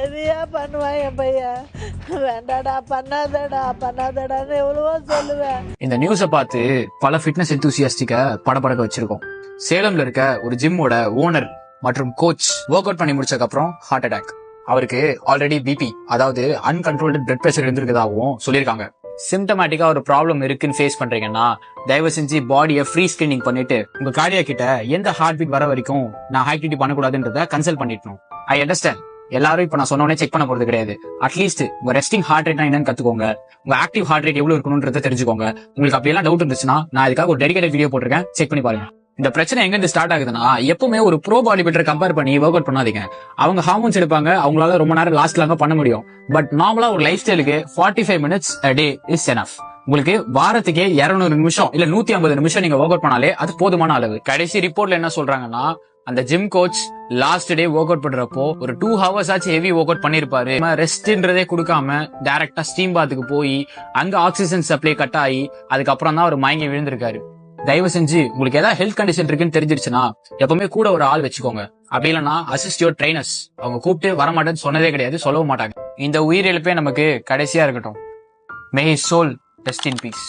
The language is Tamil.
எதையா பண்ணுவான் என் பையன். வேண்டாடா, பண்ணாதடான்னு எவ்வளவோ சொல்லுவேன். இந்த நியூஸை பார்த்து பல ஃபிட்னஸ் எந்தூசியாஸ்டிக்க படபடக்க வச்சிருக்கோம். சேலம்ல இருக்க ஒரு ஜிம்மோட ஓனர் மற்றும் கோச் ஒர்க் அவுட் பண்ணி முடிச்சதுக்கு அப்புறம் ஹார்ட் அட்டாக். அவருக்கு ஆல்ரெடி பிபி, அதாவது அன்கண்ட்ரோல்டு பிளட் பிரஷர் இருந்திருக்கதாகவும் சொல்லியிருக்காங்க. சிம்டமேட்டிக்கா ஒரு ப்ராப்ளம் இருக்குன்னு ஃபேஸ் பண்றீங்கன்னா தயவு செஞ்சு பாடியை ஃப்ரீ ஸ்கிரீனிங் பண்ணிட்டு உங்க கார்டியா கிட்ட எந்த ஹார்ட் பீட் வர வரைக்கும் நான் ஆக்டிவிட்டி பண்ணக்கூடாதுன்றத கன்சல்ட் பண்ணிட்டோம். I understand. எல்லாரும் இப்ப நான் சொன்னோடனே செக் பண்ண போறது கிடையாது. அட்லீஸ்ட் உங்க ரெஸ்டிங் ஹார்ட் ரேட் என்னன்னு கத்துக்கோங்க. உங்க ஆக்டிவ் ஹார்ட் ரேட் எவ்வளவு இருக்கணும்ன்றத தெரிஞ்சுக்கோங்க. உங்களுக்கு அப்படி எல்லாம் டவுட் இருந்துச்சுன்னா நான் இதுக்காக ஒரு டெடிகேட்டட் வீடியோ போட்டிருக்கேன், செக் பண்ணி பாருங்க. இந்த பிரச்சனை எங்க இருந்து ஸ்டார்ட் ஆகுதுன்னா, எப்பவுமே ஒரு ப்ரோ பாடி பில்டர் கம்பேர் பண்ணி ஒர்க் அவுட் பண்ணாதீங்க. அவங்க ஹார்மோன்ஸ் எடுப்பாங்க, அவங்களால ரொம்ப நேரம் லாஸ்ட் பண்ண முடியும். பட் நார்மலா ஒரு லைஃப் ஸ்டைலுக்கு 45 minutes a day is enough. உங்களுக்கு வாரத்துக்கே 200 நிமிஷம் இல்ல 150 நிமிஷம் நீங்க ஒர்க் அவுட் பண்ணாலே அது போதுமான அளவு. கடைசி ரிப்போர்ட்ல என்ன சொல்றாங்கன்னா, அந்த gym coach last day work out பண்றப்போ ஒரு 2 hours ஆச்சு ஹெவி ஒர்க் அவுட் பண்ணிருப்பாரு. ரெஸ்ட்ன்றதே கொடுக்காம டைரக்டா ஸ்டீம் பாத்துக்கு போய் அங்க ஆக்சிஜன் சப்ளை கட் ஆகி அதுக்கப்புறம் தான் அவர் மயங்கி விழுந்திருக்காரு. தயவு செஞ்சு உங்களுக்கு ஏதாவது ஹெல்த் கண்டிஷன் இருக்குன்னு தெரிஞ்சிருச்சுன்னா எப்பவுமே கூட ஒரு ஆள் வச்சுக்கோங்க. அப்படி இல்லைன்னா அசிஸ்ட் யுவர் ட்ரைனர்ஸ். அவங்க கூப்பிட்டு வரமாட்டேன்னு சொன்னதே கிடையாது, சொல்லவும் மாட்டாங்க. இந்த உயிரிழப்பே நமக்கு கடைசியா இருக்கட்டும். May his soul rest in piece.